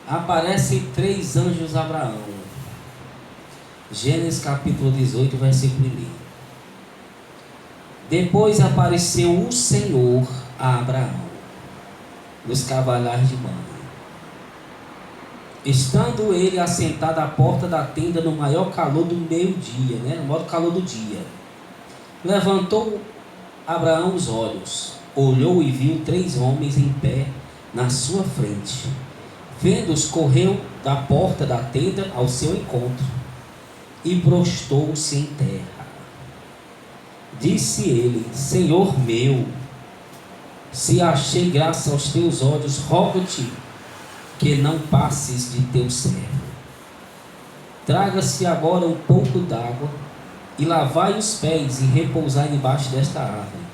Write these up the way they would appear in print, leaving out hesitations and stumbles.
aparecem 3 anjos a Abraão. Gênesis capítulo 18, versículo 1. Depois apareceu o Senhor a Abraão nos cavaleiros de Mamre, estando ele assentado à porta da tenda no maior calor do meio-dia, no maior calor do dia. Levantou Abraão os olhos, olhou e viu 3 homens em pé na sua frente. Vendo-os, correu da porta da tenda ao seu encontro e prostou-se em terra. Disse ele: Senhor meu, se achei graça aos teus olhos, rogo-te que não passes de teu servo. Traga-se agora um pouco d'água e lavai os pés e repousai debaixo desta árvore.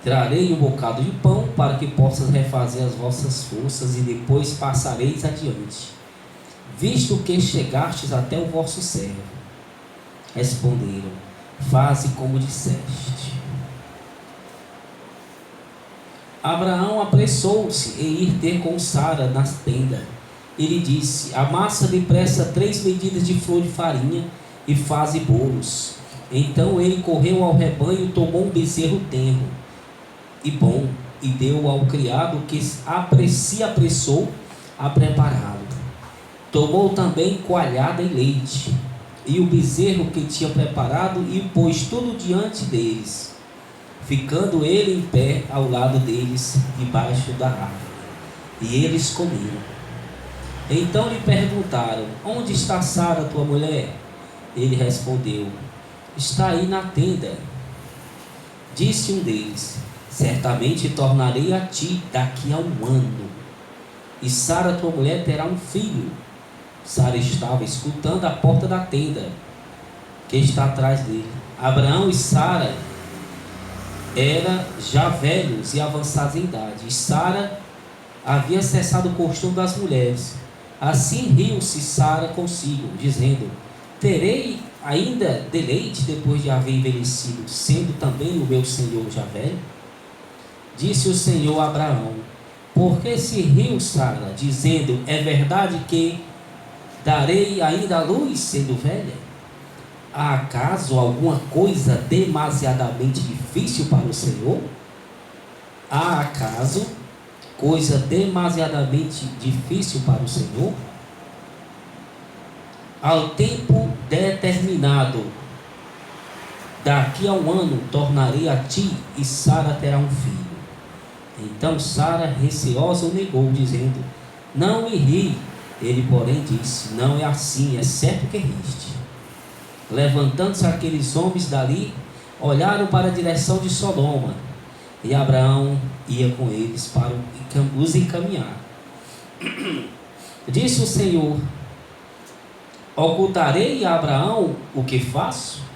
Trarei um bocado de pão para que possas refazer as vossas forças e depois passareis adiante, visto que chegastes até o vosso servo. Responderam: faze como disseste. Abraão apressou-se em ir ter com Sara na tenda. Ele disse: amassa depressa 3 medidas de flor de farinha e faze bolos. Então ele correu ao rebanho, tomou um bezerro tenro e bom, e deu ao criado, que se apressou a prepará-lo. Tomou também coalhada e leite, e o bezerro que tinha preparado, e pôs tudo diante deles, ficando ele em pé ao lado deles, debaixo da árvore. E eles comeram. Então lhe perguntaram: onde está Sara, tua mulher? Ele respondeu: está aí na tenda. Disse um deles: certamente tornarei a ti daqui a 1 ano, e Sara, tua mulher, terá um filho. Sara estava escutando a porta da tenda, que está atrás dele. Abraão e Sara eram já velhos e avançados em idade, e Sara havia cessado o costume das mulheres. Assim riu-se Sara consigo, dizendo: terei ainda deleite depois de haver envelhecido, sendo também o meu senhor já velho? Disse o Senhor a Abraão: por que se riu Sara, dizendo: é verdade que darei ainda a luz, sendo velha? Há acaso alguma coisa demasiadamente difícil para o Senhor? Há acaso coisa demasiadamente difícil para o Senhor? Ao tempo determinado, daqui a 1 ano, tornarei a ti, e Sara terá um filho. Então Sara, receosa, o negou, dizendo: não me ri. Ele, porém, disse: não é assim, é certo que riste. Levantando-se aqueles homens dali, olharam para a direção de Sodoma, e Abraão ia com eles para os encaminhar. Disse o Senhor: ocultarei a Abraão o que faço?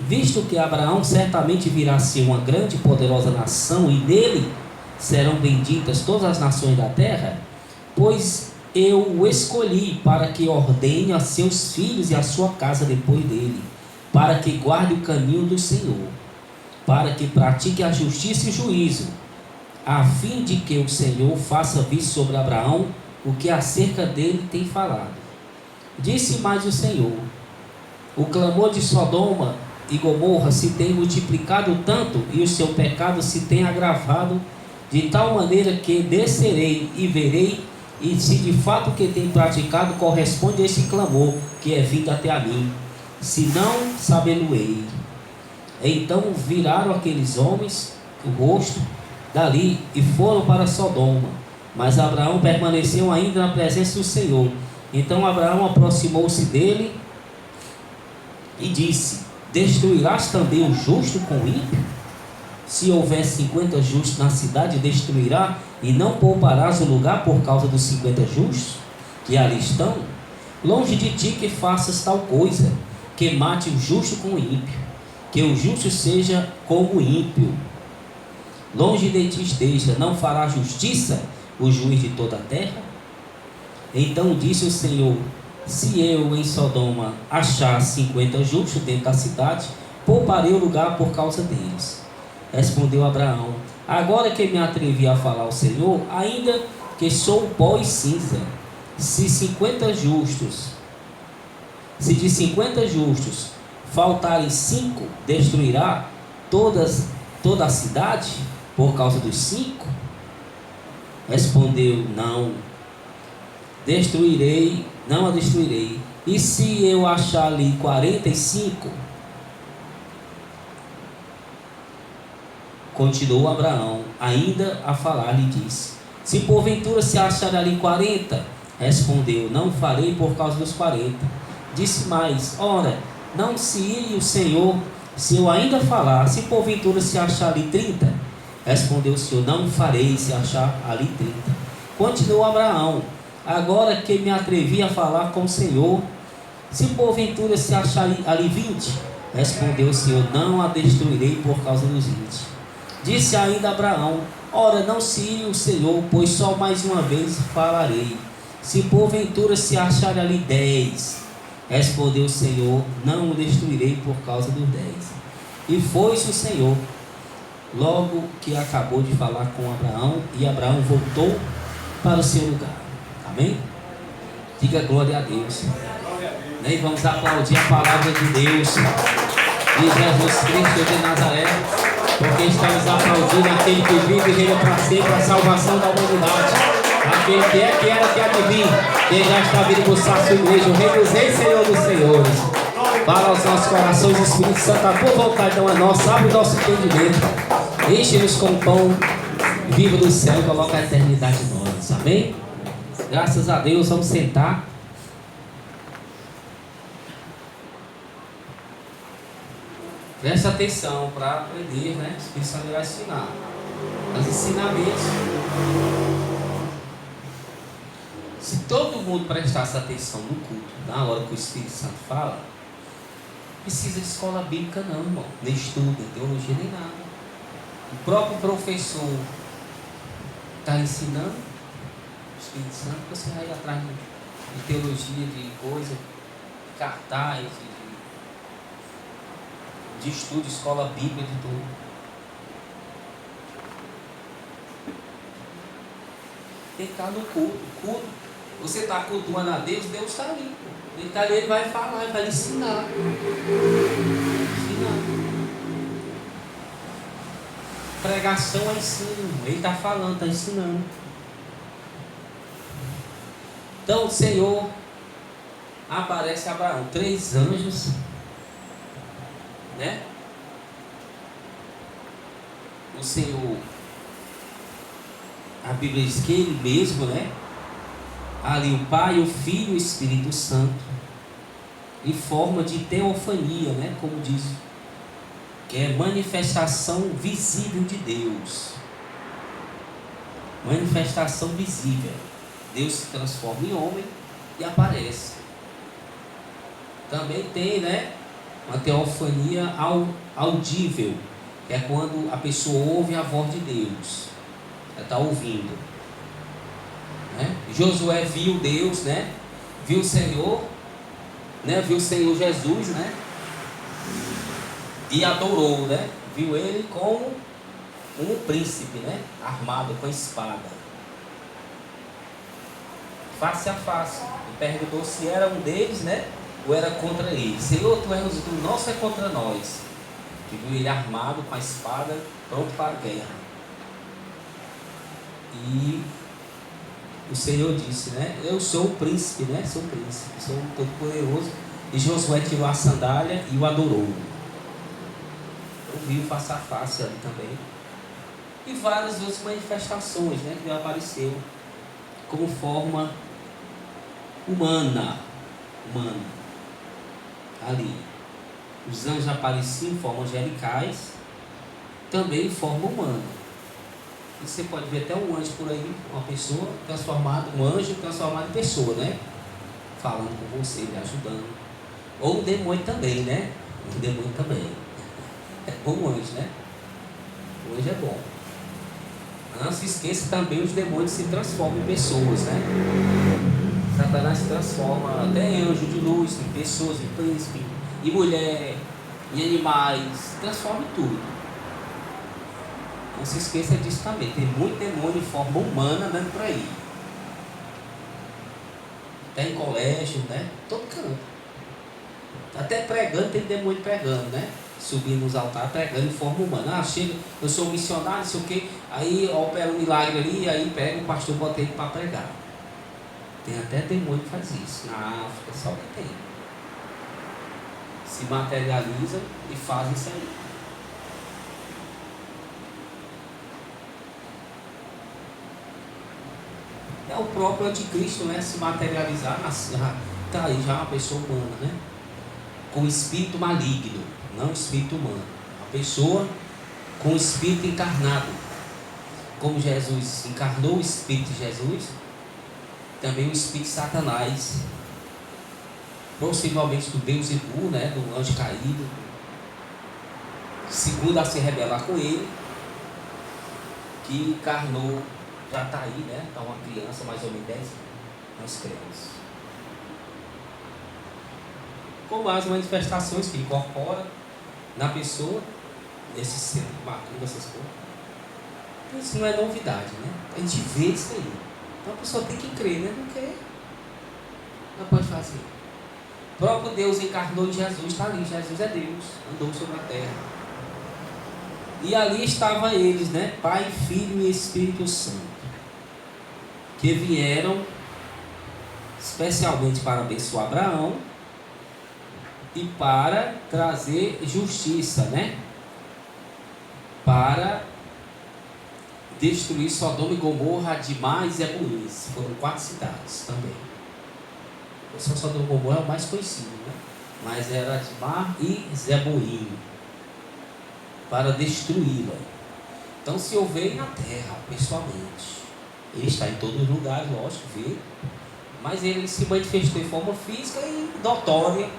Visto que Abraão certamente virá a ser uma grande e poderosa nação, e dele serão benditas todas as nações da terra, pois eu o escolhi para que ordene a seus filhos e a sua casa depois dele, para que guarde o caminho do Senhor, para que pratique a justiça e o juízo, a fim de que o Senhor faça vir sobre Abraão o que acerca dele tem falado. Disse mais o Senhor: o clamor de Sodoma e Gomorra se tem multiplicado tanto, e o seu pecado se tem agravado, de tal maneira que descerei e verei, e se de fato o que tem praticado corresponde a esse clamor que é vindo até a mim, se não, sabê-lo-ei. Então viraram aqueles homens o rosto dali e foram para Sodoma, mas Abraão permaneceu ainda na presença do Senhor. Então Abraão aproximou-se dele e disse: destruirás também o justo com o ímpio? Se houver 50 justos na cidade, destruirá, e não pouparás o lugar por causa dos 50 justos que ali estão? Longe de ti que faças tal coisa, que mate o justo com o ímpio, que o justo seja como o ímpio. Longe de ti esteja, não fará justiça o juiz de toda a terra? Então disse o Senhor: se eu em Sodoma achar 50 justos dentro da cidade, pouparei o lugar por causa deles. Respondeu Abraão: agora que me atrevi a falar ao Senhor, ainda que sou pó e cinza. Se de 50 justos faltarem 5, destruirá toda a cidade por causa dos 5? Respondeu: não a destruirei. E se eu achar ali 45? Continuou Abraão ainda a falar, lhe disse: se porventura se achar ali 40? Respondeu: não farei por causa dos 40. Disse mais: ora, não se ire o Senhor se eu ainda falar. Se porventura se achar ali 30? Respondeu o Senhor: não farei se achar ali 30. Continuou Abraão: agora que me atrevi a falar com o Senhor, se porventura se achar ali 20? Respondeu o Senhor: não a destruirei por causa dos 20. Disse ainda Abraão: ora, não se ire o Senhor, pois só mais uma vez falarei. Se porventura se achar ali 10? Respondeu o Senhor: não o destruirei por causa dos 10. E foi-se o Senhor, logo que acabou de falar com Abraão, e Abraão voltou para o seu lugar. Amém? Diga glória a Deus. E vamos aplaudir a palavra de Deus, de Jesus Cristo de Nazaré, porque estamos aplaudindo aquele que vive e reina para sempre a salvação da humanidade. Aquele que é, que era, que há de vir, que já está vindo buscar a sua igreja, o Rei dos Reis, Senhor dos Senhores. Fala aos nossos corações, Espírito Santo, a tua vontade não é nossa, abre o nosso entendimento, enche-nos com o pão vivo do céu e coloca a eternidade em nós. Amém? Graças a Deus, vamos sentar. Presta atenção para aprender, né? O Espírito Santo vai ensinar. Os ensinamentos. Se todo mundo prestasse atenção no culto, na hora que o Espírito Santo fala, não precisa de escola bíblica não, irmão. Nem estudo, nem teologia, nem nada. O próprio professor está ensinando o Espírito Santo, você vai ir atrás de teologia, de coisa, de cartaz, de estudo, escola bíblica, de tudo. Tem que estar no culto. Você está cultuando a Deus, Deus está ali. Ele está ali, ele vai falar, ele vai ensinar. Pregação é ensino. Ele está falando, está ensinando. Então o Senhor aparece a Abraão. 3 anjos, né? O Senhor, a Bíblia diz que Ele mesmo, né? Ali o Pai, o Filho e o Espírito Santo, em forma de teofania, né? Como diz, que é manifestação visível de Deus. Manifestação visível. Deus se transforma em homem e aparece. Também tem, né? Uma teofania audível, que é quando a pessoa ouve a voz de Deus. Ela está ouvindo, né? Josué viu Deus, né? Viu o Senhor, né? Viu o Senhor Jesus, né? E adorou, né? Viu ele como um príncipe, né? Armado com espada, face a face. E perguntou se era um deles, né? Ou era contra ele. Senhor, tu és do nosso, é contra nós. E viu ele armado com a espada, pronto para a guerra. E o Senhor disse, né? Eu sou o príncipe, né? Sou o príncipe, sou o todo-poderoso. E Josué tirou a sandália e o adorou. Viu face a face ali também. E várias outras manifestações, né? Que apareceu como forma humana. Ali. Os anjos apareciam em forma angelicais, também em forma humana. E você pode ver até um anjo por aí, uma pessoa transformada, um anjo transformado em pessoa, né? Falando com você, lhe ajudando. Ou um demônio também, né? Um demônio também. É bom o anjo, né? O anjo é bom. Não se esqueça também, os demônios se transformam em pessoas, né? Satanás se transforma até em anjo de luz, em pessoas, em príncipe, em mulher, em animais, transforma em tudo. Não se esqueça disso também. Tem muito demônio em forma humana andando por aí. Até em colégio, né? Todo canto. Até pregando, tem demônio pregando, né? Subindo nos altares, pregando em forma humana. Ah, chega, eu sou missionário, não sei o quê. Aí opera um milagre ali, aí pega o pastor, bota ele para pregar. Tem até demônio que faz isso. Na África, só que tem. Se materializam e fazem isso aí. É o próprio anticristo, né? Se materializar, tá aí já uma pessoa humana, né? Com espírito maligno, não espírito humano. Uma pessoa com espírito encarnado. Como Jesus encarnou o espírito de Jesus, também o espírito de Satanás, possivelmente do Beelzebul, né? Do anjo caído, segundo a se rebelar com ele, que encarnou, já está aí, né? Está uma criança, mais ou menos 10 anos crianças. Como as manifestações que incorpora na pessoa, nesse centro macumba, essas coisas. Isso não é novidade, né? A gente vê isso aí. Então a pessoa tem que crer, né? Não quer, não pode fazer. O próprio Deus encarnou em Jesus, está ali. Jesus é Deus, andou sobre a terra. E ali estavam eles, né? Pai, Filho e Espírito Santo, que vieram especialmente para abençoar Abraão e para trazer justiça, né? Para destruir Sodoma e Gomorra, Adimá e Zeboim. Foram 4 cidades também. Só Sodoma e Gomorra é o mais conhecido, né? Mas era Adimá e Zeboim, para destruí-la. Então se eu veio na terra pessoalmente, ele está em todos os lugares, lógico, vê, mas ele se manifestou em forma física e notória,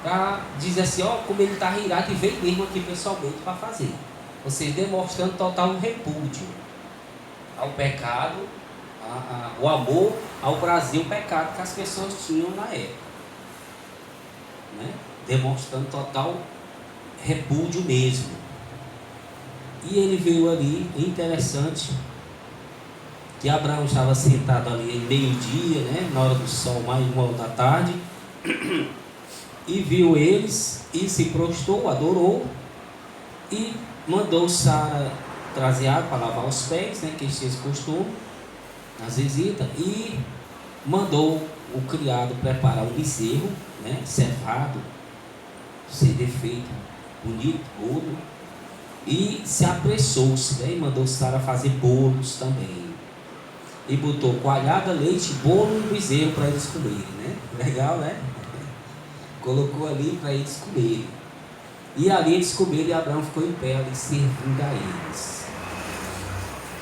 para dizer assim, ó, como ele está irado e veio mesmo aqui pessoalmente para fazer. Ou seja, demonstrando total repúdio ao pecado, o amor ao prazer, o pecado que as pessoas tinham na época, né? Demonstrando total repúdio mesmo. E ele veio ali, interessante, que Abraão estava sentado ali em meio-dia, né, na hora do sol, mais 1 da tarde, e viu eles, e se prostrou, adorou, e mandou Sara trazer água para lavar os pés, né, que eles tinham esse costume, nas visitas, e mandou o criado preparar um bezerro, né, cevado, sem defeito, bonito, gordo, e se apressou-se, né, e mandou Sara fazer bolos também. E botou coalhada, leite, bolo e bezerro para eles comerem, né? Legal, né? Colocou ali para eles comerem. E ali eles comeram e Abraão ficou em pé ali servindo a eles.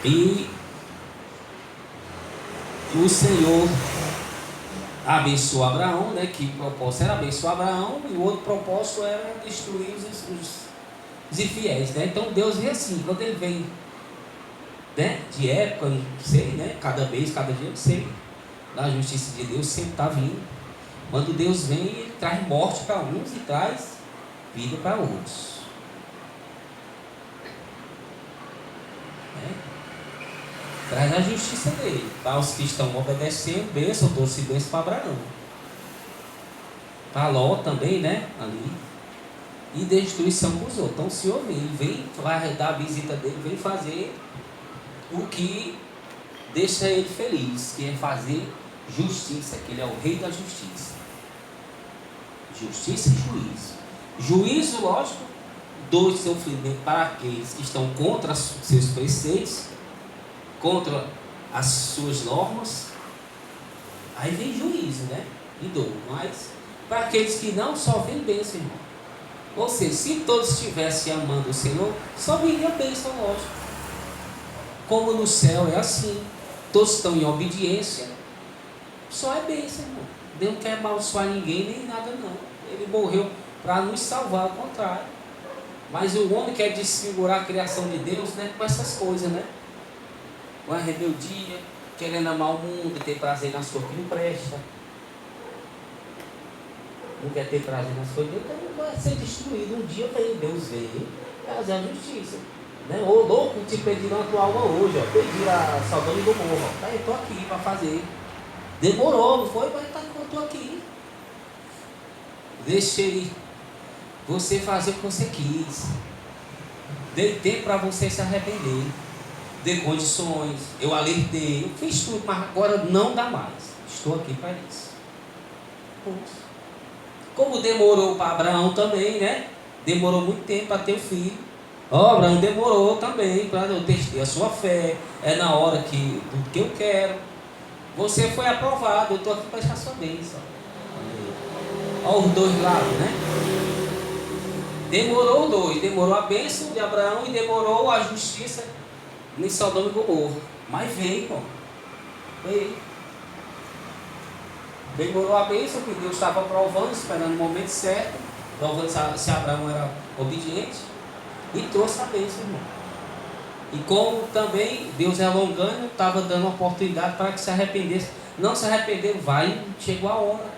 E o Senhor abençoou Abraão, né? Que o propósito era abençoar Abraão e o outro propósito era destruir os infiéis, né? Então Deus vê assim, quando ele vem, né, de época, não sei, né, cada mês, cada dia, não sei, da justiça de Deus sempre está vindo. Quando Deus vem, ele traz morte para uns e traz vida para outros, né? Traz a justiça dele para os que estão obedecendo, bênção, doce bênção para Abraão, para Ló também, né, ali, e destruição para os outros. Então o Senhor vem, ele vem, vai dar a visita dele, vem fazer o que deixa ele feliz, que é fazer justiça, que ele é o rei da justiça. Justiça e juízo. Juízo, lógico, do sofrimento para aqueles que estão contra seus preceitos, contra as suas normas. Aí vem juízo, né? E dor. Mas para aqueles que não, só vem bênção, irmão. Ou seja, se todos estivessem amando o Senhor, só viria bênção, lógico. Como no céu é assim, todos estão em obediência, só é bênção, irmão. Deus não quer amaldiçoar ninguém nem nada, não. Ele morreu para nos salvar, ao contrário. Mas o homem quer desfigurar a criação de Deus, né, com essas coisas, né? Com a rebeldia, querendo amar o mundo, ter prazer nas coisas que não presta. Não quer ter prazer nas coisas, então vai ser destruído. Um dia vem, Deus vem fazer a justiça. Né? Ô louco, te pediram a tua alma hoje, ó. Pediram a Sodoma e Gomorra. Tá, eu estou aqui para fazer. Demorou, não foi? Mas tá, eu estou aqui. Deixei você fazer o que você quis. Dei tempo para você se arrepender. Dei condições, eu alertei, eu fiz tudo, mas agora não dá mais. Estou aqui para isso. Como demorou para Abraão também, né? Demorou muito tempo para ter o filho. Abraão demorou também para eu testar a sua fé. É na hora que do que eu quero. Você foi aprovado, eu estou aqui para deixar a sua bênção. Olha os dois lados, né? Demorou os dois, demorou a bênção de Abraão e demorou a justiça em Sodoma e Gomorra. Mas veio, pô. Veio. Demorou a bênção que Deus estava provando, esperando o momento certo, provando se Abraão era obediente, e trouxe a bênção, irmão. E como também Deus é longânimo, estava dando oportunidade para que se arrependesse. Não se arrependeu, vai, chegou a hora.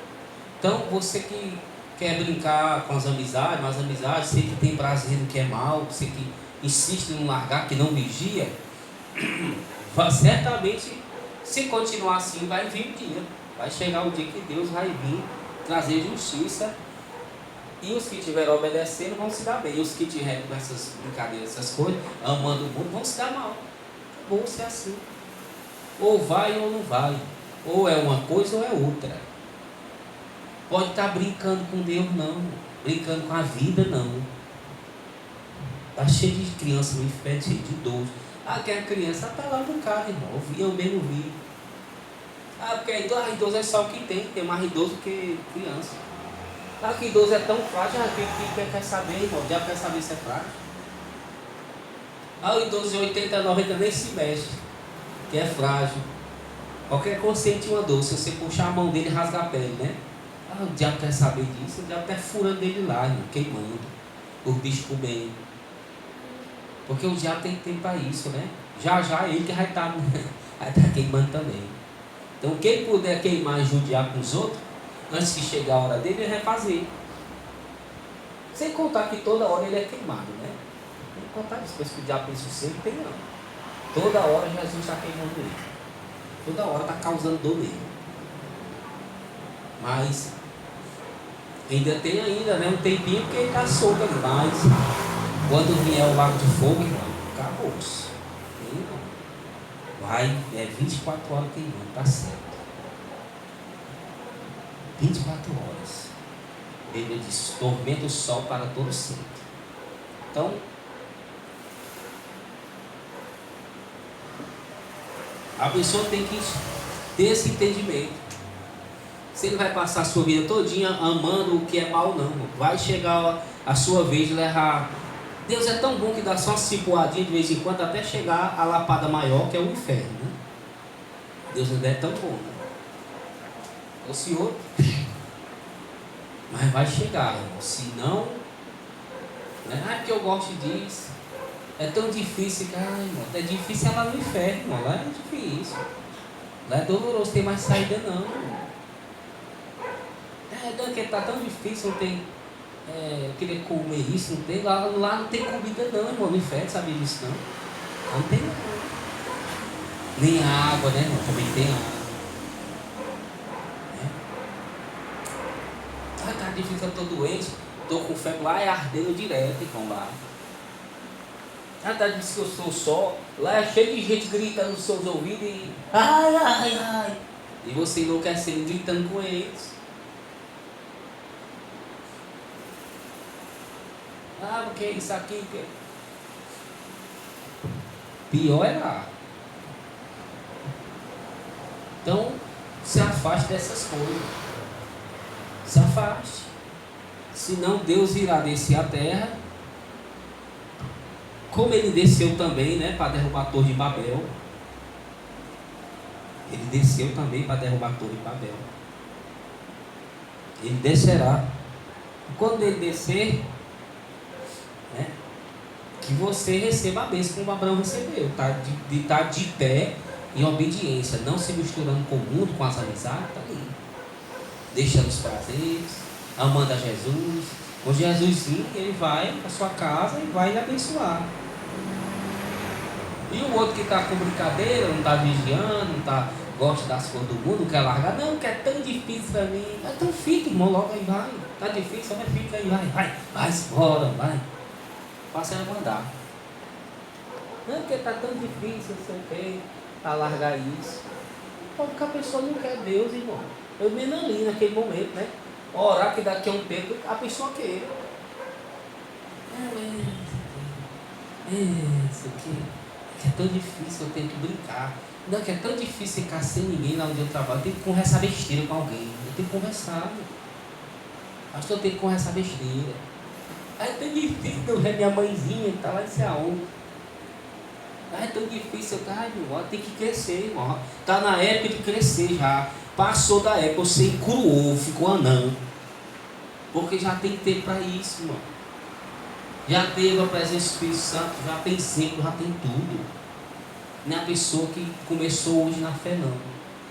Então você que quer brincar com as amizades, mas amizades, você que tem prazer no que é mal, você que insiste em não largar, que não vigia, certamente, se continuar assim, vai vir o dia. Vai chegar o dia que Deus vai vir trazer justiça. E os que estiverem obedecendo vão se dar bem. E os que estiverem com essas brincadeiras, essas coisas, amando o mundo, vão se dar mal. Vão ser assim. Ou vai ou não vai. Ou é uma coisa ou é outra. Pode estar brincando com Deus, não. Brincando com a vida, não. Está cheio de criança no inferno, cheio de idoso. Ah, que a criança está lá no carro, irmão. Eu mesmo vi. Ah, porque idoso é só o que tem mais idoso que criança. Ah, que idoso é tão frágil, quem quer saber, irmão? O diabo quer saber se é frágil. Ah, o idoso de 80, 90 nem se mexe, que é frágil. Qualquer consciente uma dor, se você puxar a mão dele, rasga a pele, né? Ah, o diabo quer saber disso, o diabo está furando ele lá, irmão, queimando. Os bichos comendo. Porque o diabo tem tempo para isso, né? Já ele que vai estar queimando também. Então quem puder queimar e judiar com os outros, antes que chegar a hora dele, ele vai fazer. Sem contar que toda hora ele é queimado, né? Sem contar isso, depois que o diabo pensa sempre, tem não. Toda hora Jesus está queimando ele. Toda hora está causando dor nele. Mas ainda tem né, um tempinho porque ele está solto ali. Mas quando vier o lago de fogo, irmão, acabou-se. Vai, 24 horas queimando, está certo. 24 horas. Ele diz, tormenta o sol para todo sempre. Então, a pessoa tem que ter esse entendimento. Você não vai passar a sua vida todinha amando o que é mal, não. Vai chegar a sua vez de levar. Deus é tão bom que dá só uma cipuadinha de vez em quando até chegar a lapada maior, que é o inferno, né? Deus ainda é tão bom, né? O Senhor, mas vai chegar, irmão. Se não, né? Ah, porque eu gosto disso. É tão difícil, irmão. É difícil é lá no inferno, irmão. Lá é difícil. Lá é doloroso, tem mais saída não, irmão. Que está tão difícil, não tem. Querer comer isso, não tem. Lá não tem comida não, irmão. No inferno, sabia disso não? Lá não tem não. Nem água, né, irmão? Também tem água. Tá difícil, eu estou doente, estou com febre lá, é ardendo direto, irmão, lá. Tá difícil que eu sou só, lá é cheio de gente gritando nos seus ouvidos e ai. E você enlouquecendo, gritando com eles. Ah, porque isso aqui. Pior é lá. Então, se afaste dessas coisas. Se afaste. Senão Deus irá descer a terra. Como ele desceu também, né? Para derrubar a Torre de Babel. Ele desceu também para derrubar a Torre de Babel. Ele descerá. Quando ele descer, né, que você receba a bênção como Abraão recebeu, tá? De estar de pé em obediência, não se misturando com o mundo, com as amizades, tá ali, deixando os prazeres, amando a Jesus. Com Jesus, ele vai para sua casa e vai lhe abençoar. E o outro que está com brincadeira, não está vigiando, não está gosta das coisas do mundo, quer largar, não, que é tão difícil para mim. Então fica, irmão, logo aí vai. Tá difícil, mas fica aí, vai embora, vai. Passa a mandar. Não, porque tá tão difícil, não sei o que, a largar isso. Porque a pessoa não quer Deus, irmão. Eu mesmo ali naquele momento, né? Orar que daqui a um tempo a pessoa queira. Isso aqui é tão difícil, eu tenho que brincar. Não, que é tão difícil ficar sem ninguém lá onde eu trabalho. Eu tenho que conversar besteira com alguém. Eu tenho que conversar. Acho que eu tenho que conversar besteira. Aí é tão difícil eu ver minha mãezinha que está lá em sei aonde. Aí é tão difícil, eu tenho que crescer, irmão. Está na época de crescer já. Passou da época, você encruou, ficou anão. Porque já tem tempo para isso, irmão. Já teve a presença do Espírito Santo, já tem sempre, já tem tudo. Não é a pessoa que começou hoje na fé, não.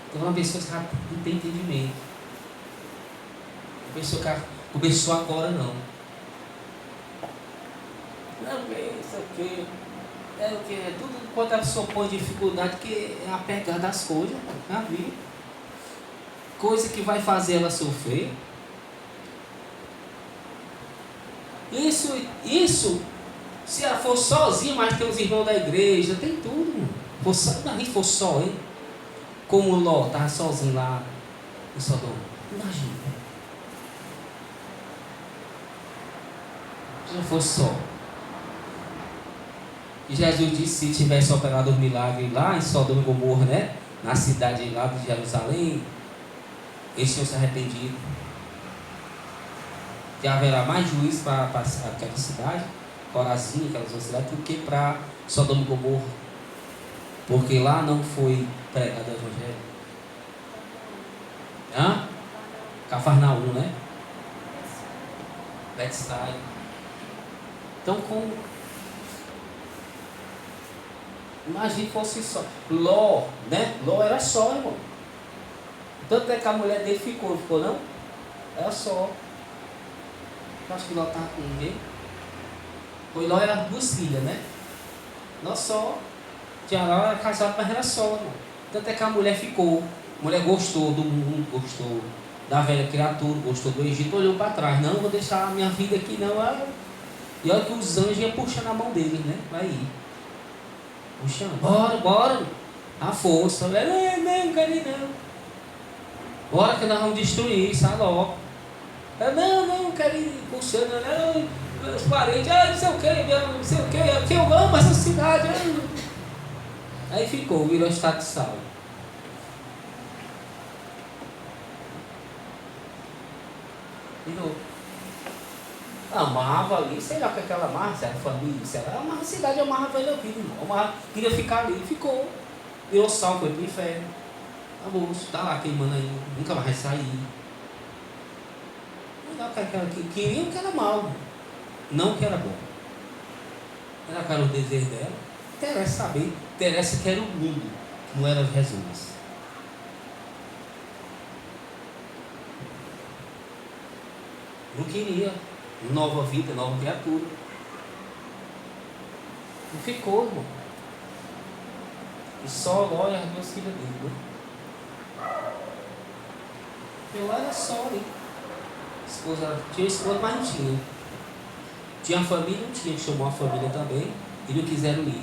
Então é uma pessoa que já não tem entendimento. A pessoa que começou agora, não. Não, isso aqui é o que? É tudo quando a pessoa põe dificuldade, que é apegar das coisas, na vida. Coisa que vai fazer ela sofrer. Isso, se ela for sozinha, mas tem os irmãos da igreja, tem tudo. Se for só, hein? Como o Ló estava sozinho lá em Sodoma. Imagina. Se não fosse só. E Jesus disse, se tivesse operado os milagres lá em Sodoma e Gomorra, né? Na cidade lá de Jerusalém, eles tinham se arrependido. Que haverá mais juízo para aquela cidade, Corazim, aquelas outras cidades, do que para Sodoma e Gomorra. Porque lá não foi pregado o Evangelho. Cafarnaum, né? Betsaida. Então, imagine que fosse só. Ló, né? Ló era só, irmão. Tanto é que a mulher dele ficou não? Era só. Eu acho que Ló estava com ninguém. Pois Ló era 2 filhas, né? Ló só. Tinha Ló era casado, mas era só, irmão. Tanto é que a mulher ficou. A mulher gostou do mundo, gostou da velha criatura, gostou do Egito, olhou para trás. Não vou deixar a minha vida aqui, não. E olha que os anjos iam puxando a mão dele, né? Vai ir. Puxando. Bora. A força. Não, quero ir não. Bora que nós vamos destruir, sai logo. Não, quero ir puxando, não, os parentes, não sei o que, que eu amo essa cidade. Aí ficou, virou estado de sal. Virou. Amava ali, sei lá o que ela amava, se era família, se era amava a cidade, amava a velha vida, amava, queria ficar ali, ficou. Virou sal, foi pro inferno. Acabou, tá lá queimando aí, nunca mais vai sair. Queriam que era mal, não que era bom. Era cara o desejo dela. Interessa saber, interessa que era o mundo, não era Jesus. Não queria nova vida, nova criatura. Não ficou, irmão. E só Ló e as 2 filhas dele, né? Eu era só, hein? Tinha esposa, mas não tinha. Tinha família, não tinha. Chamou a família também e não quiseram ir.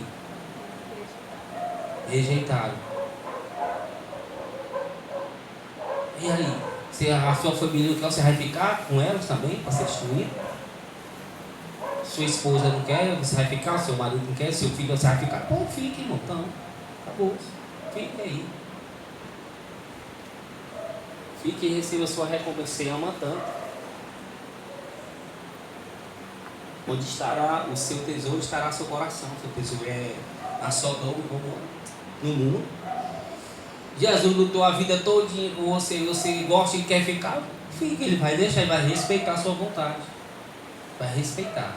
Rejeitaram. E aí? A sua família não quer, você vai ficar com elas também para ser destruída? Sua esposa não quer, você vai ficar, seu marido não quer, seu filho você vai ficar. Pô, fique, irmão, então. Acabou. Fique aí. Fique e receba a sua recompensa e ama tanto. Onde estará o seu tesouro, estará seu coração. Seu tesouro é a Sodoma no mundo. Jesus lutou a vida todinha com você. Você gosta e quer ficar? Fique, ele vai deixar, ele vai respeitar a sua vontade. Vai respeitar.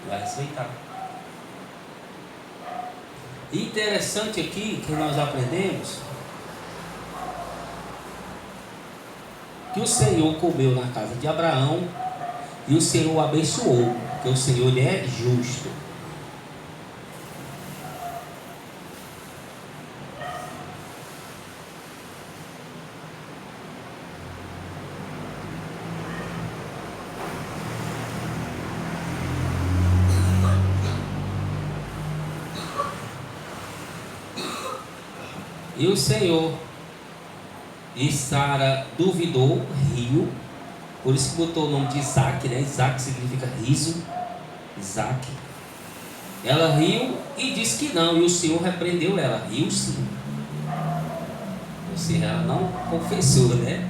Vai respeitar. Interessante aqui que nós aprendemos que o Senhor comeu na casa de Abraão e o Senhor o abençoou, porque o Senhor ele é justo. E o Senhor, e Sara duvidou, riu, por isso que botou o nome de Isaac, né? Isaac significa riso, Isaac. Ela riu e disse que não, e o Senhor repreendeu ela, riu sim. Ou seja, ela não confessou, né?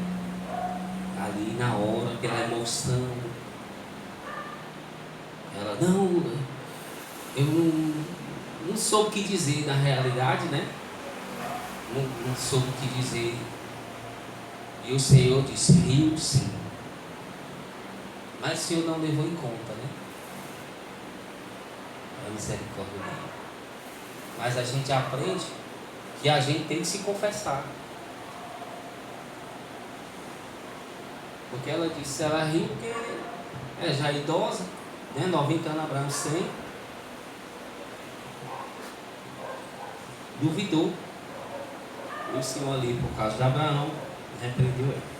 Ali na hora, pela emoção, ela não, eu não soube o que dizer na realidade, né? Não soube o que dizer. E o Senhor disse, riu sim. Mas o Senhor não levou em conta, né? A misericórdia dele. Mas a gente aprende que a gente tem que se confessar. Porque ela disse, ela riu porque é já idosa, né? 90 anos, Abraão 100. Duvidou. E o Senhor ali, por causa de Abraão, repreendeu ela.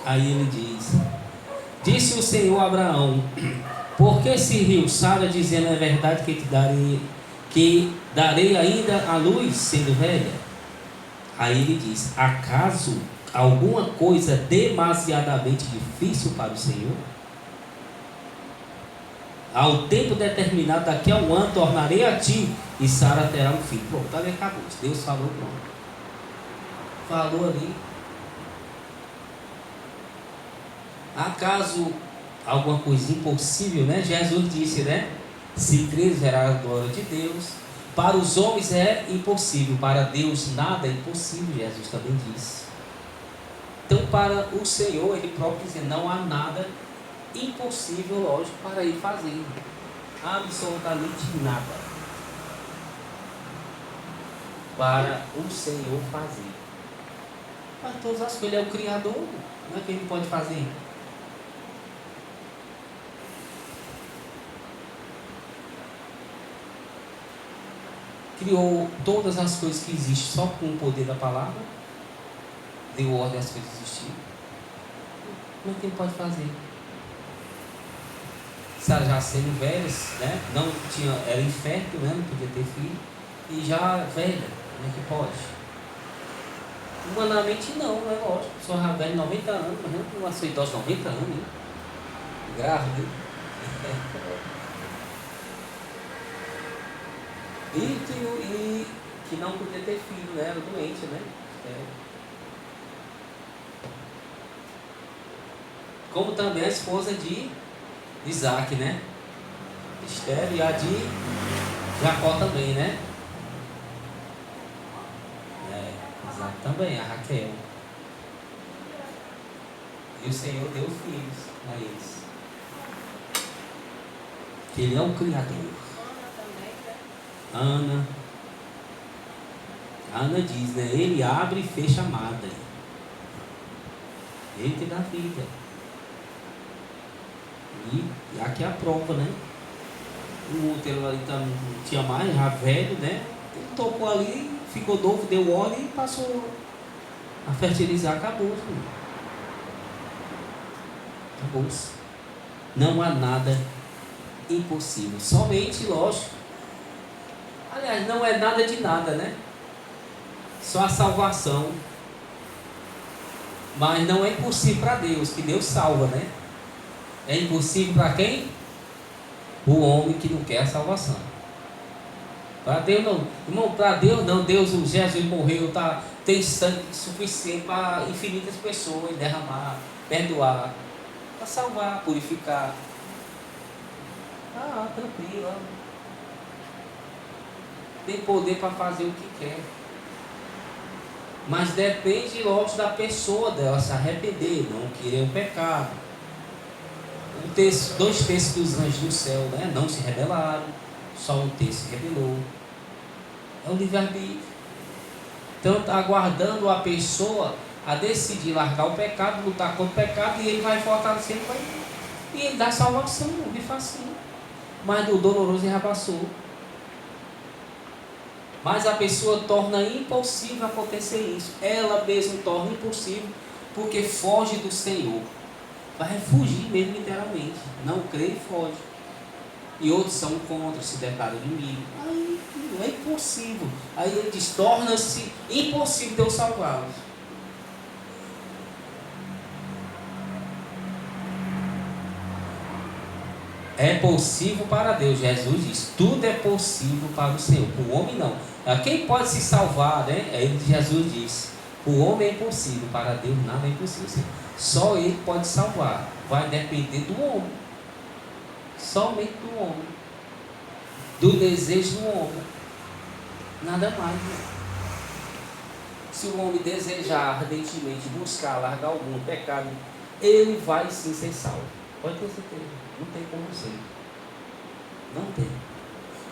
Aí ele diz, disse o Senhor a Abraão, por que se riu Sara, dizendo, é verdade que darei ainda a luz, sendo velha? Aí ele diz, acaso alguma coisa demasiadamente difícil para o Senhor? Ao tempo determinado, daqui a um ano, tornarei a ti, e Sara terá um filho. Pronto, ali acabou. Deus falou, pronto. Falou ali. Acaso alguma coisa impossível, né? Jesus disse, né? Se creres, verá a glória de Deus. Para os homens é impossível, para Deus nada é impossível, Jesus também disse. Então, para o Senhor, Ele próprio diz, não há nada impossível, lógico, para Ele fazer. Absolutamente nada para o Senhor fazer. Para todas as coisas, Ele é o Criador, não é que Ele pode fazer? Criou todas as coisas que existem só com o poder da palavra, deu ordem às coisas existirem. Como é que Ele pode fazer? Sara já sendo velhas, né? Não tinha, era infértil, né? Não podia ter filho, e já velha, como é que pode? Humanamente não é lógico. Sou já velho, 90 anos, mas não sou idosa, 90 anos, hein? Grávida. E que não podia ter filho, né? Era doente, né? Como também a esposa de Isaac, né? Esther, e a de Jacó também, né? Isaac também, a Raquel. E o Senhor deu filhos a eles. Que Ele é o Criador. Ana diz, né? Ele abre e fecha a madre. Ele te dá vida. E aqui é a prova, né? O útero ali não tinha mais, já velho, né? Ele tocou ali, ficou novo, deu óleo e passou a fertilizar, acabou. Acabou-se. Não há nada impossível. Somente, lógico. Aliás, não é nada de nada, né? Só a salvação. Mas não é impossível para Deus, que Deus salva, né? É impossível para quem? O homem que não quer a salvação. Para Deus não. Irmão, para Deus não. Deus, o Jesus morreu, tem sangue suficiente para infinitas pessoas derramar, perdoar, para salvar, purificar. Tranquilo. Tem poder para fazer o que quer. Mas depende, lógico, da pessoa dela se arrepender, não querer o pecado. 2/3 dos anjos do céu, né, não se rebelaram, só 1/3 se rebelou. É o livre-arbítrio. Então está aguardando a pessoa a decidir largar o pecado, lutar contra o pecado, e Ele vai fortalecendo, e Ele dá salvação, de facinho. Mas do doloroso já passou. Mas a pessoa torna impossível acontecer isso. Ela mesma torna impossível, porque foge do Senhor. Vai fugir mesmo, literalmente. Não crê e foge. E outros são contra, se declaram inimigo. Aí é impossível. Aí ele diz, torna-se impossível Deus salvá-los. É possível para Deus. Jesus diz, tudo é possível para o Senhor. Para o homem não. Quem pode se salvar, né? Jesus diz, o homem é impossível, para Deus nada é impossível. Só Ele pode salvar. Vai depender do homem. Somente do homem. Do desejo do homem. Nada mais. Né? Se o homem desejar ardentemente buscar, largar algum pecado, ele vai sim ser salvo. Pode ter certeza. Não tem como ser. Não tem.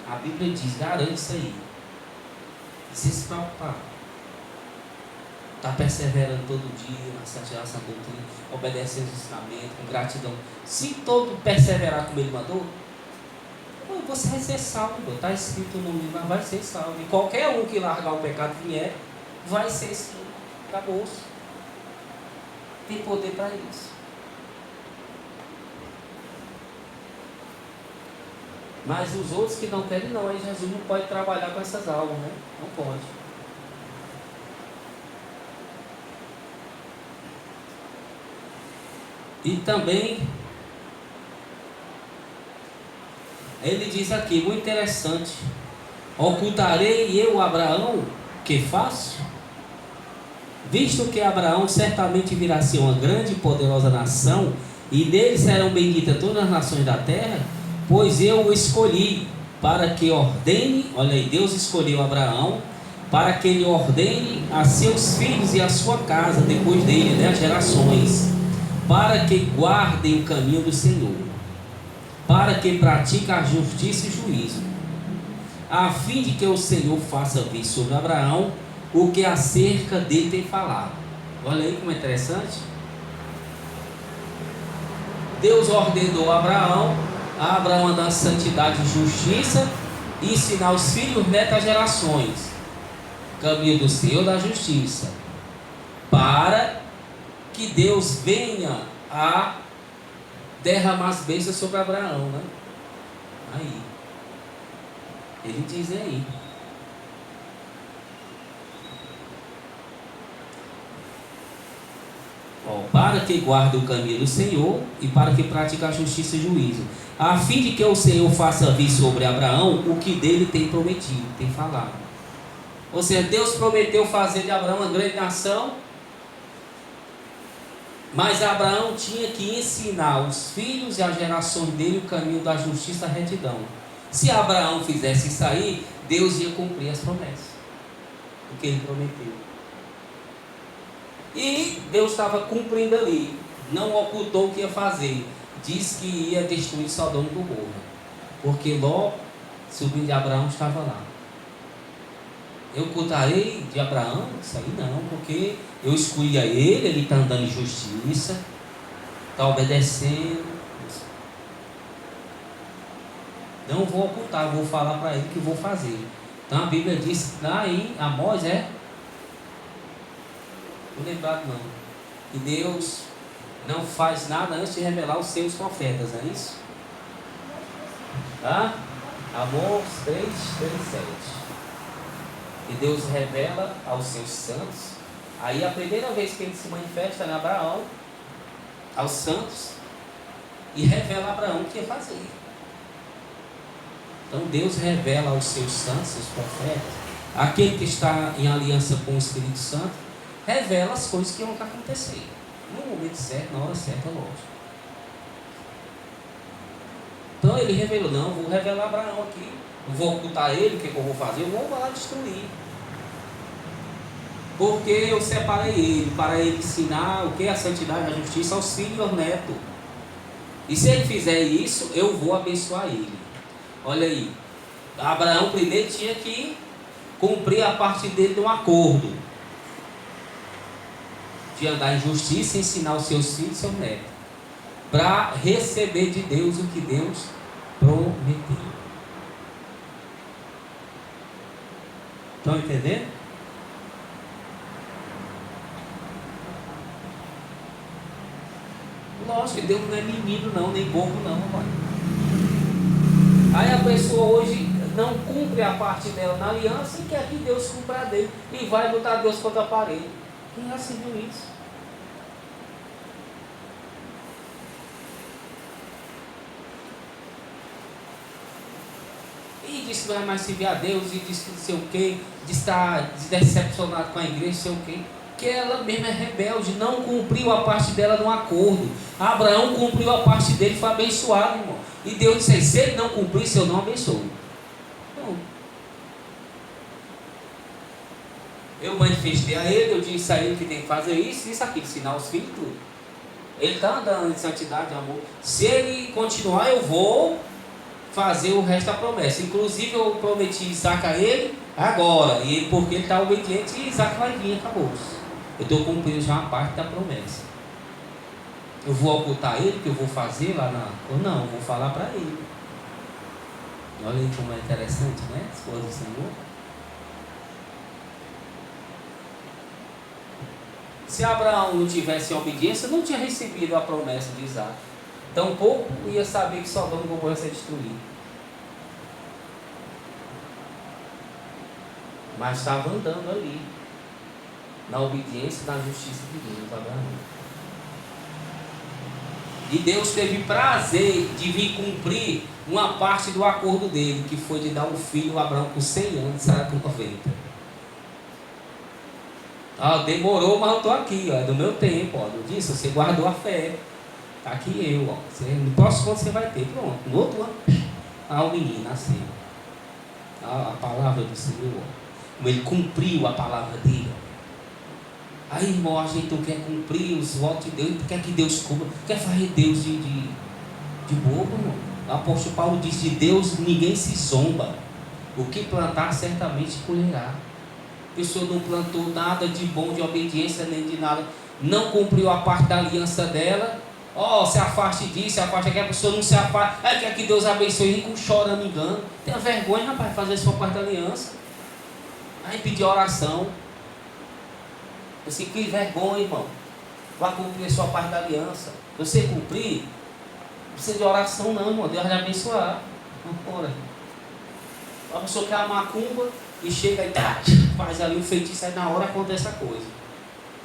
A Bíblia diz, garante isso aí. Se preocupar. Está perseverando todo dia na santificação da doutrina, obedecendo os ensinamentos, com gratidão. Se todo perseverar como ele mandou, você vai ser salvo. Está escrito no livro, mas vai ser salvo. E qualquer um que largar o pecado que vier, vai ser sim. Acabou-se. Tem poder para isso. Mas os outros que não querem, não. Aí Jesus não pode trabalhar com essas almas, né? Não pode. E também, ele diz aqui, muito interessante: ocultarei eu Abraão, que faço? Visto que Abraão certamente virá a ser uma grande e poderosa nação, e nele serão benditas todas as nações da terra, pois eu o escolhi para que ordene, olha aí, Deus escolheu Abraão para que ele ordene a seus filhos e a sua casa depois dele, né, as gerações, para que guardem o caminho do Senhor, para que pratiquem a justiça e juízo, a fim de que o Senhor faça vir sobre Abraão o que acerca dele tem falado. Olha aí como é interessante. Deus ordenou a Abraão andar em santidade e justiça, e ensinar os filhos, netos, às gerações, caminho do Senhor da justiça, para que Deus venha a derramar as bênçãos sobre Abraão, né? Aí ele diz aí, para que guarde o caminho do Senhor e para que pratique a justiça e juízo, a fim de que o Senhor faça vir sobre Abraão o que dele tem prometido, tem falado. Ou seja, Deus prometeu fazer de Abraão uma grande nação, mas Abraão tinha que ensinar os filhos e as gerações dele o caminho da justiça e da retidão. Se Abraão fizesse isso aí, Deus ia cumprir as promessas, o que ele prometeu. E Deus estava cumprindo ali, não ocultou o que ia fazer. Diz que ia destruir Sodoma e Gomorra, porque Ló, sobrinho de Abraão, estava lá. Eu ocultarei de Abraão? Isso aí não, porque eu escolhi a ele está andando em justiça, está obedecendo. Não vou ocultar, vou falar para ele que vou fazer. Então a Bíblia diz lá em Amós, não lembrado não, que Deus não faz nada antes de revelar os seus profetas, não é isso? Amós 3, 7. E Deus revela aos seus santos. Aí a primeira vez que ele se manifesta em Abraão, aos santos, e revela a Abraão o que ia fazer. Então Deus revela aos seus santos, seus profetas, aquele que está em aliança com o Espírito Santo, revela as coisas que vão acontecer, no momento certo, na hora certa, lógico. Então ele revelou, não, vou revelar Abraão aqui, não vou ocultar ele, o que eu vou fazer? Eu vou lá destruir, porque eu separei ele, para ele ensinar o que é a santidade e a justiça aos filhos e aos netos. E se ele fizer isso, eu vou abençoar ele. Olha aí, Abraão primeiro tinha que cumprir a parte dele de um acordo, de andar em justiça e ensinar os seus filhos e seus netos, para receber de Deus o que Deus prometeu. Estão entendendo? Lógico que Deus não é menino não, nem bobo não, mano. Aí a pessoa hoje não cumpre a parte dela na aliança e quer que Deus cumpra a dele e vai botar Deus contra a parede. Quem já se viu isso? E diz que não vai mais servir a Deus, e diz que não sei o que, diz que está decepcionado com a igreja, não sei o que. Que ela mesma é rebelde, não cumpriu a parte dela no acordo. Abraão cumpriu a parte dele, foi abençoado, irmão. E Deus disse: se ele não cumprir, eu não abençoo. Então, eu manifestei a ele, eu disse a ele que tem que fazer isso, aquilo, ensinar os filhos tudo. Ele está andando em santidade, amor. Se ele continuar, eu vou fazer o resto da promessa. Inclusive eu prometi Isaac a ele agora. E ele, porque ele está obediente, Isaac vai vir, acabou. Eu estou cumprindo já uma parte da promessa. Eu vou ocultar ele, que eu vou fazer lá na... Ou não, eu vou falar para ele. Olha aí como é interessante, né? As coisas do Senhor. Se Abraão não tivesse obediência, não tinha recebido a promessa de Isaac. Tampouco ia saber que Sodoma e Gomorra ia ser destruído. Mas estava andando ali, na obediência e na justiça de Deus, Abraão. E Deus teve prazer de vir cumprir uma parte do acordo dele, que foi de dar um filho a Abraão com 100 anos, Sara com 90. Demorou, mas eu estou aqui, é do meu tempo, não disse, você guardou a fé. Está aqui eu, no próximo ano você vai ter, pronto, no outro ano, o menino nasceu. A palavra do Senhor, como ele cumpriu a palavra dele. Aí, irmão, a gente não quer cumprir os votos de Deus, quer que Deus cumpra, quer fazer Deus de bobo, irmão. O apóstolo Paulo diz: de Deus ninguém se zomba, o que plantar certamente colherá. A pessoa não plantou nada de bom, de obediência, nem de nada, não cumpriu a parte da aliança dela. Se afaste disso, se afaste aqui, a pessoa não se afaste, quer que Deus abençoe, com chorando, engano. Tenha vergonha, rapaz, fazer sua parte da aliança. Aí pedir oração. Assim, que vergonha, irmão. Vá cumprir sua parte da aliança. Se você cumprir, não precisa de oração não, irmão. Deus vai abençoar. Ora. A pessoa quer a macumba e chega e faz ali o feitiço, aí na hora acontece a coisa.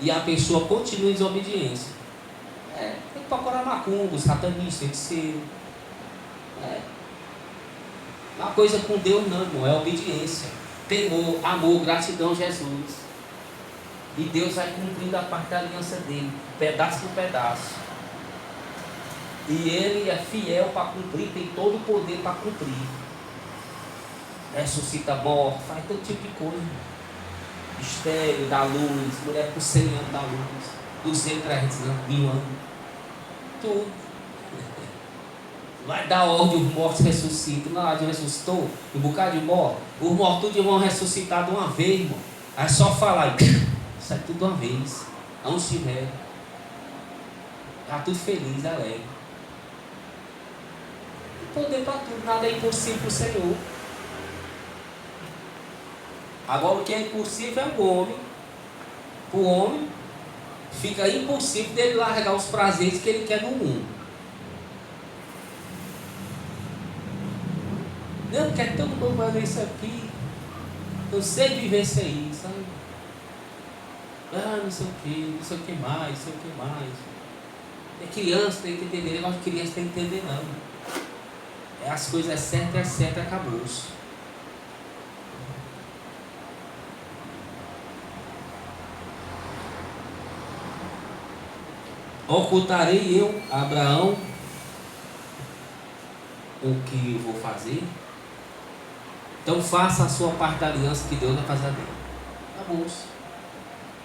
E a pessoa continua em desobediência. Tem que procurar macumba, satanista, feiticeiro. Uma coisa com Deus não, irmão, é obediência. Temor, amor, gratidão, Jesus. E Deus vai cumprindo a parte da aliança dele, pedaço por pedaço. E ele é fiel para cumprir, tem todo o poder para cumprir. Ressuscita morto, faz todo tipo de coisa. Estéreo, dá luz, mulher com 100 anos dá luz, 200, 300 anos, 1000 anos. Tudo. Vai dar ordem, os mortos ressuscitam. Na hora de ressuscitou, um bocado de mortos. Os mortos vão ressuscitar de uma vez, irmão. Aí só falar, sai tudo de uma vez. Aonde estiver. Está tudo feliz, alegre. Tem poder para tudo, nada é impossível para o Senhor. Agora o que é impossível é o homem. Para o homem, fica impossível dele largar os prazeres que ele quer no mundo. Não, quer tão bom fazer isso aqui. Eu sei viver isso aí, sabe? Não sei o que, não sei o que mais, não sei o que mais. É criança, tem que entender. Negócio de criança tem que entender, não. As coisas é certo, acabou-se. Ocultarei eu, Abraão, o que vou fazer? Então faça a sua parte da aliança que Deus vai fazer dele. Acabou-se.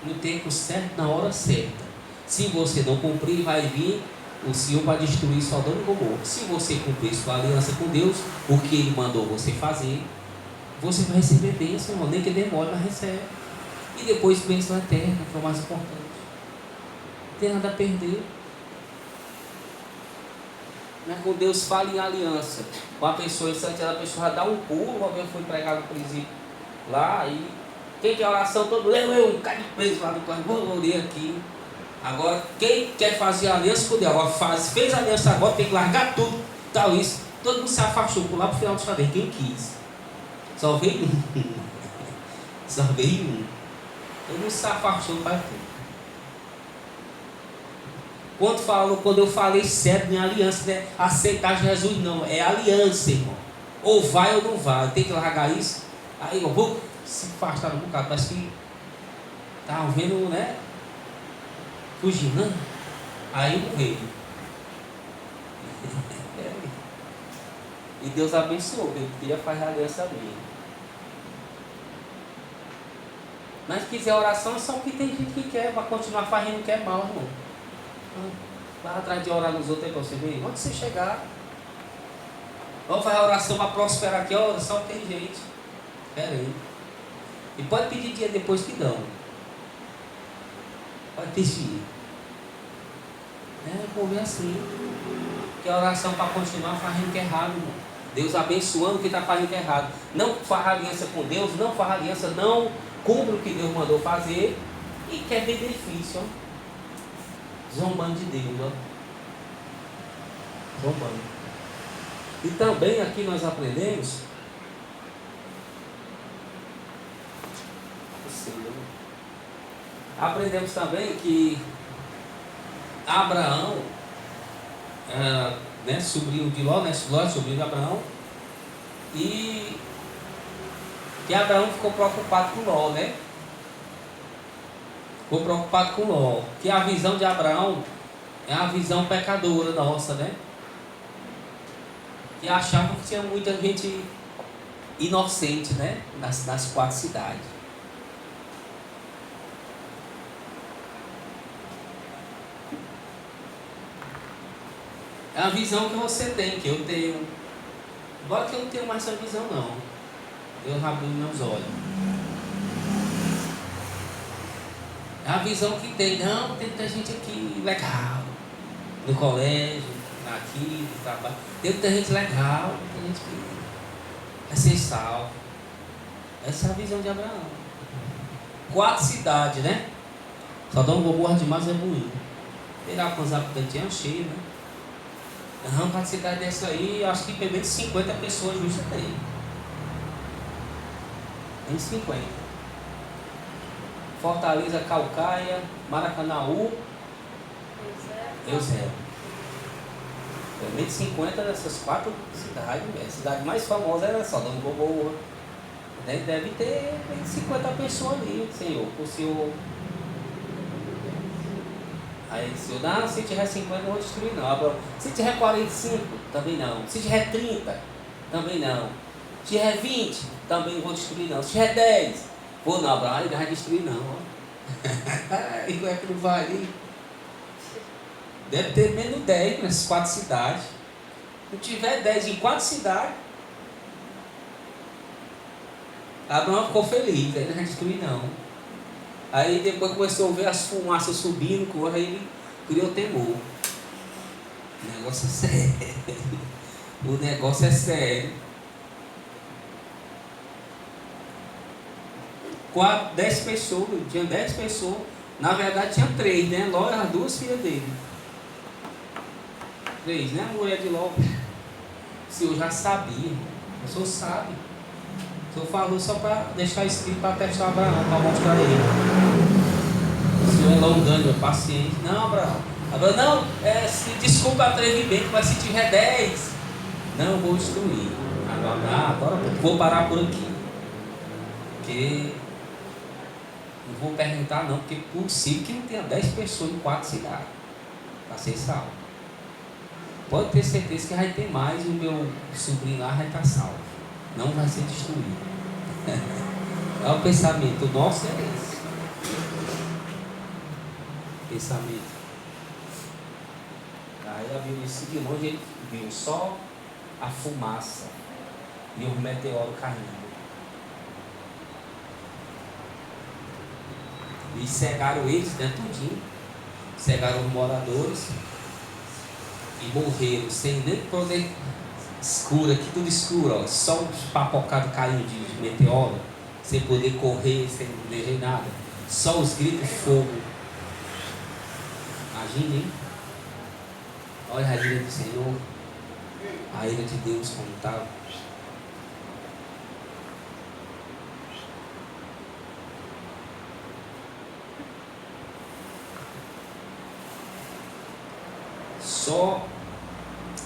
No tempo certo, na hora certa. Se você não cumprir, vai vir o Senhor para destruir Sodoma e Gomorra. Se você cumprir sua aliança com Deus, o que Ele mandou você fazer, você vai receber bênção, irmão. Nem que demore, mas recebe. E depois bênção eterna, que é o mais importante. Não tem nada a perder. Mas com Deus fala em aliança. Com a pessoa em santidade, a pessoa vai dar um pulo. Uma vez eu fui pregar no presídio lá e quem quer oração, todo mundo, eu caí preso lá no quarto, vou ler aqui. Agora, quem quer fazer aliança com Deus, agora fez aliança agora, tem que largar tudo, tal isso. Todo mundo se afastou por lá pro final do xadrez. Quem quis? Só veio um. Só veio um. Todo mundo se afastou para tudo. Quando eu falei certo em aliança, né? Aceitar Jesus não, é aliança, irmão. Ou vai ou não vai, tem que largar isso. Aí eu vou se afastar um bocado, parece que estavam vendo, né? Fugindo, né? Aí morreu. E Deus abençoou, ele queria fazer aliança mesmo. Mas se quiser oração, é só porque tem gente que quer, vai continuar fazendo que é mal, irmão. Vai atrás de orar nos outros aí para você ver. Onde você chegar, vamos fazer a oração para prosperar aqui. A oração tem gente. Espera aí. E pode pedir dinheiro depois que dão. Pode pedir. O povo é assim. Que a oração para continuar fazendo que é errado, irmão. Deus abençoando o que está fazendo que é errado. Não faz aliança com Deus, não faz aliança, não cumpre o que Deus mandou fazer e quer benefício, ó. Zombando de Deus, ó. Zombando. E também aqui nós aprendemos também que Abraão era, né, sobrinho de Ló, né, sobrinho de Abraão, e que Abraão ficou preocupado com Ló, né? Ficou preocupado com Ló. Que a visão de Abraão é a visão pecadora nossa, né? Que achava que tinha muita gente inocente, né? Nas 4 cidades. É a visão que você tem, que eu tenho. Embora que eu não tenho mais essa visão, não. Deus abriu meus olhos. É a visão que tem. Não, tem muita gente aqui legal. No colégio, aqui, no trabalho. Tem muita gente legal. Tem gente que é ser salvo. Essa é a visão de Abraão. 4 cidades, né? Sodoma e Gomorra demais é ruim. Pegar quantos habitantes tinham cheio, né? Não, 4 cidades dessa aí, eu acho que pelo menos 50 pessoas justas tem. Tem 50. Fortaleza, Calcaia, Maracanaú, Eusébio. Pelo menos 50 dessas 4 cidades. A cidade mais famosa era Sodoma e Gomorra. Deve ter 50 pessoas ali, Senhor. O Senhor. Aí, Senhor, não, se tiver 50 não vou destruir não. Se tiver 45, também não. Se tiver 30, também não. Se tiver 20, também não vou destruir não. Se tiver 10, vou não, Abraão, ele não vai destruir não. E como é que não vai ali? Deve ter menos 10 nessas 4 cidades. Se tiver 10 em 4 cidades, Abraão ficou feliz, ele não vai destruir não. Aí depois começou a ver as fumaças subindo, aí ele criou temor. O negócio é sério. O negócio é sério. 10 pessoas, tinha 10 pessoas. Na verdade tinha 3, né? Ló eram as 2 filhas dele. 3, né? A mulher de Ló. O Senhor já sabia. O Senhor sabe. O Senhor falou só para deixar escrito para testar Abraão, para mostrar ele. O Senhor é longânimo, é paciente. Não, Abraão. Abraão, não, se desculpa atrevimento, mas se tiver 10, não vou destruir. Agora vou parar por aqui. Porque não vou perguntar não, porque é possível que não tenha 10 pessoas em 4 cidades para ser salvo. Pode ter certeza que vai ter mais e o meu sobrinho lá vai estar salvo. Não vai ser destruído. É o pensamento nosso, é esse. Pensamento. Aí a Bíblia disse que de longe ele viu só a fumaça e o meteoro caindo. E cegaram eles, né, tudinho. Cegaram os moradores e morreram sem nem poder. Escuro, aqui tudo escuro, ó, só um papocado caindo de meteoro, sem poder correr, sem poder ver nada, só os gritos de fogo. Imagina, hein? Olha a ira do Senhor, a a ira de Deus como estava. Só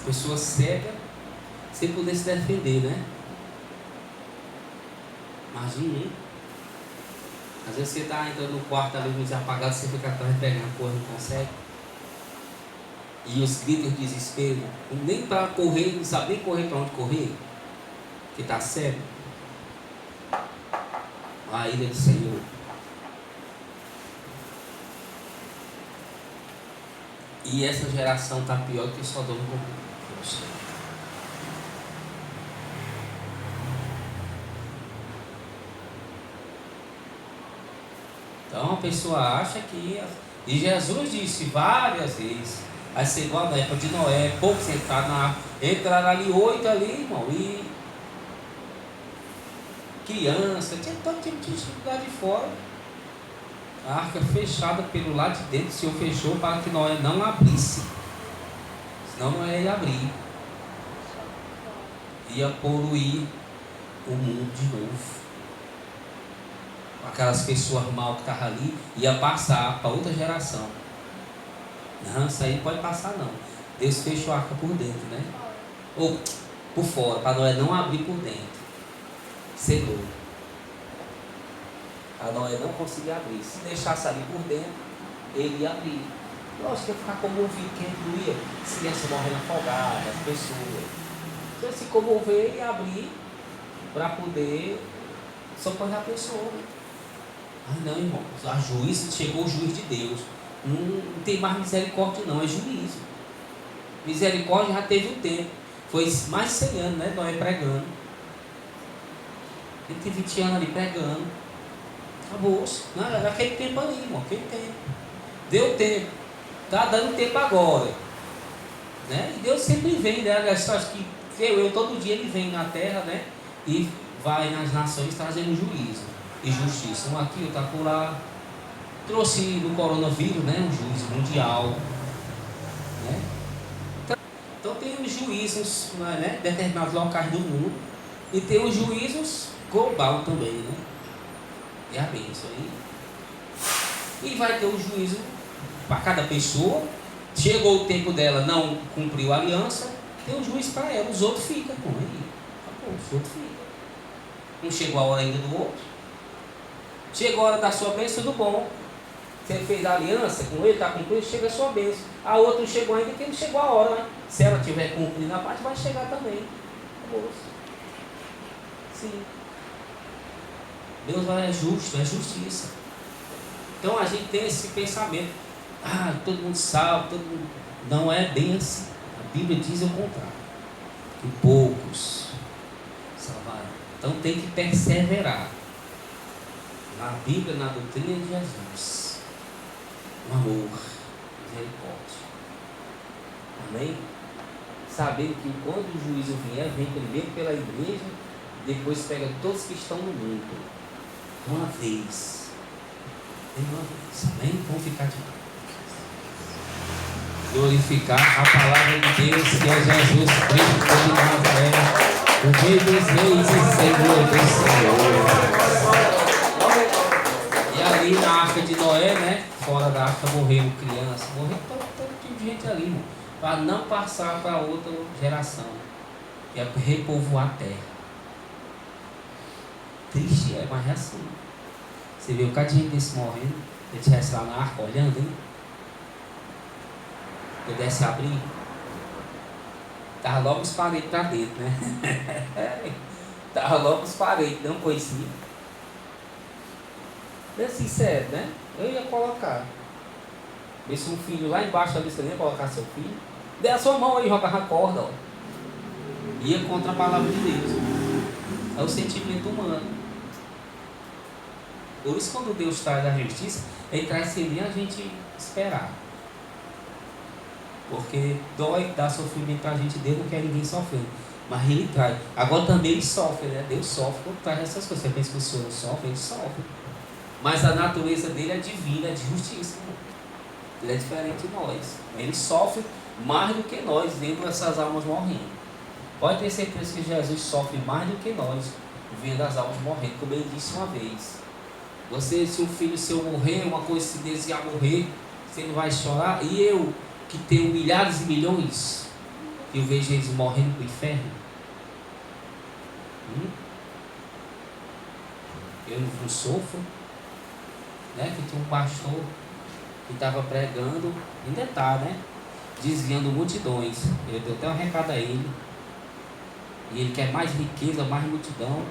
pessoa cega sem poder se defender, né? Imagina, hein? Às vezes você está entrando no quarto ali, luz apagada, você fica atrás pegando a porra, não consegue. E os gritos de desespero, nem para correr, não sabe nem correr para onde correr, que está cego. A ira do Senhor. E essa geração está pior que Sodoma e Gomorra. Então a pessoa acha que... E Jesus disse várias vezes, vai ser igual na época de Noé, pouco sentado na arca. Entraram ali 8 ali, irmão, e criança, tinha todo tipo de lugar de fora. A arca fechada pelo lado de dentro, o Senhor fechou para que Noé não abrisse. Senão Noé ia abrir. Ia poluir o mundo de novo. Aquelas pessoas mal que estavam ali, ia passar para outra geração. Não, isso aí não pode passar não. Deus fechou a arca por dentro, né? Ou por fora, para Noé não abrir por dentro. Selou. Para Noé não conseguir abrir. Se deixasse ali por dentro, ele ia abrir. Lógico que ia ficar comovido, quem incluía crianças morrendo afogadas, as pessoas. Então se comover e abrir para poder socorrer a pessoa. Mas não, irmão, a juízo, chegou o juiz de Deus. Não tem mais misericórdia não, é juízo. Misericórdia já teve um tempo. Foi mais de 100 anos, né? Noé pregando. Ele tem 20 anos ali pregando. Acabou-se. Naquele tempo ali, irmão, aquele tempo. Deu tempo. Está dando tempo agora. Né? E Deus sempre vem, né? Acho que eu todo dia ele vem na terra, né? E vai nas nações trazendo juízo e justiça. Um aqui, outro por lá. Trouxe do coronavírus, né? Um juízo mundial. Né? Então tem os juízos, né? Determinados locais do mundo. E tem os juízos global também, né? É a bênção aí. E vai ter o juízo para cada pessoa. Chegou o tempo dela, não cumpriu a aliança, tem um juiz para ela. Os outros ficam com ele. Acabou, os outros ficam. Não chegou a hora ainda do outro. Chegou a hora da sua bênção, tudo bom. Você fez a aliança com ele, está cumprindo, chega a sua bênção. A outra não chegou ainda, que não chegou a hora, né? Se ela tiver cumprindo a parte, vai chegar também. Acabou. Sim. Deus é justo, é justiça. Então a gente tem esse pensamento. Todo mundo salvo, todo mundo... Não é bem assim. A Bíblia diz o contrário. Que poucos salvaram. Então tem que perseverar. Na Bíblia, na doutrina de Jesus. O amor, misericórdia. Amém? Saber que quando o juízo vier, vem primeiro pela igreja, depois pega todos que estão no mundo. Uma vez. Uma vez. Amém? Vamos ficar de pé. Glorificar a palavra de Deus, que é Jesus Cristo de Nazaré, o Rei dos Reis e Senhor dos Senhores. E ali na arca de Noé, né? Fora da arca morreram crianças, morreram todo tipo de gente ali, irmão, para não passar para outra geração, que é repovoar a terra. Triste é, mas é assim. Você vê um bocado de gente desse morrendo, a gente estivesse lá na arca olhando, hein? Pudesse abrir, estava logo os parentes para dentro, né? Estava logo os parentes, não conhecia. É sincero, né? Eu ia colocar. Ver se um filho lá embaixo da lista, ia colocar seu filho. Dê a sua mão aí, jogava a corda, ó. Ia contra a palavra de Deus. É o sentimento humano. Por isso, quando Deus traz a justiça, Ele traz sem a gente esperar. Porque dói, dá sofrimento para a gente, Deus não quer ninguém sofrendo. Mas Ele traz. Agora também Ele sofre, né? Deus sofre quando traz essas coisas. Você pensa que o Senhor não sofre? Ele sofre. Mas a natureza dele é divina, é de justiça. Ele é diferente de nós. Ele sofre mais do que nós, vendo essas almas morrendo. Pode ter certeza que Jesus sofre mais do que nós, vendo as almas morrendo, como ele disse uma vez. Você, se um filho seu morrer, uma coisa se desejar morrer, você não vai chorar? E eu, que tenho milhares e milhões, eu vejo eles morrendo para o inferno? Eu não sofro, né? Que tinha um pastor que estava pregando, ainda está, né? Desviando multidões. Eu dei até um recado a ele. E ele quer mais riqueza, mais multidão.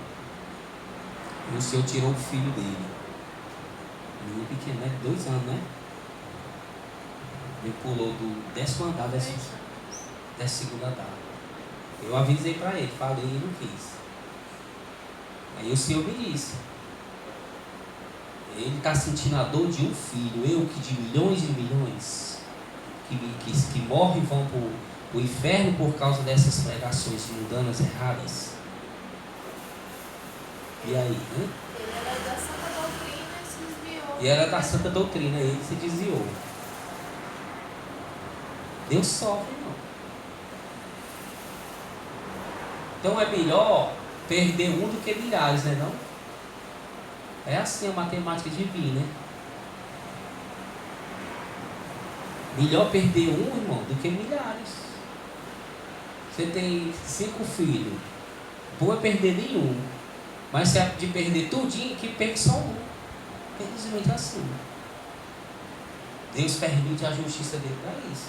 E o Senhor tirou o filho dele. Menino pequeno, né? 2 anos, né? Ele pulou do 10º andar, 12º andar. Eu avisei para ele, falei e não quis. Aí o Senhor me disse: ele está sentindo a dor de um filho, eu que de milhões e milhões, que morrem e vão para o inferno por causa dessas pregações mundanas erradas. E aí, né? Ele era da Santa Doutrina e se desviou. E era da Santa Doutrina, ele se desviou. Deus sofre, irmão. Então é melhor perder um do que milhares, né não? É assim a matemática divina, né? Melhor perder um, irmão, do que milhares. Você tem 5 filhos, bom é perder nenhum. Mas se é de perder tudinho, que perca só um. Infelizmente é assim. Deus permite a justiça dele para isso.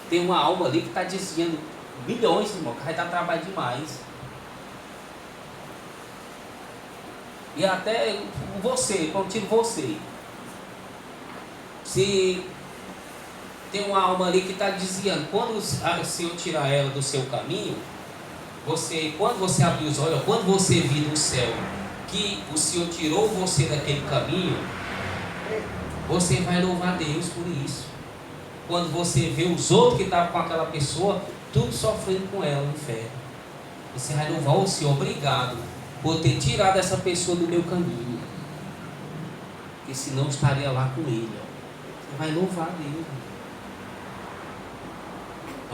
Tem uma alma ali que está desviando milhões, irmão, que vai dar trabalho demais. E até você, quando tiro você, se tem uma alma ali que está desviando, quando o Senhor tirar ela do seu caminho, quando você abrir os olhos, quando você vir no céu, que o Senhor tirou você daquele caminho, você vai louvar Deus por isso. Quando você vê os outros que estavam com aquela pessoa, tudo sofrendo com ela no inferno, você vai louvar o Senhor, obrigado por ter tirado essa pessoa do meu caminho, porque senão eu estaria lá com ele. Você vai louvar Deus.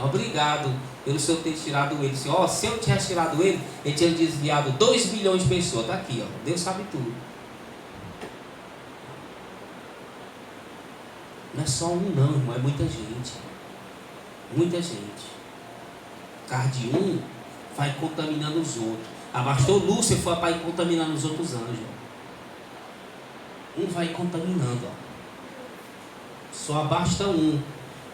Obrigado pelo Senhor ter tirado ele. Se eu tivesse tirado ele, ele tinha desviado 2 milhões de pessoas. Está aqui, ó. Deus sabe tudo. Não é só um não, irmão, é muita gente. Muita gente. Por causa de um, vai contaminando os outros. Abastou Lúcifer, foi para ir contaminando os outros anjos. Um vai contaminando, ó. Só basta um.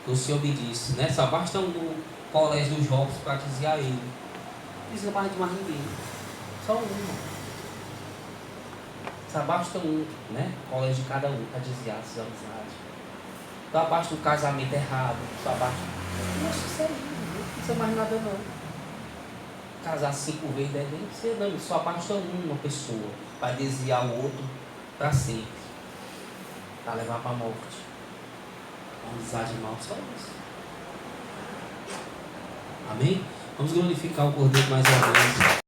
O Senhor me disse, né? Só basta um no colégio dos jovens para desviar ele. Não precisa mais de mais ninguém. Só um, irmão. Só basta um, né? Colégio de cada um para desviar essas amizades. Só basta um casamento errado. Só basta. Nossa, isso aí, não precisa mais nada não. Casar 5 vezes, 10 vezes, não precisa não. Só basta uma pessoa para desviar o outro para sempre. Para levar para a morte. Amizade mal, só isso. Amém? Vamos glorificar o Cordeiro mais uma vez.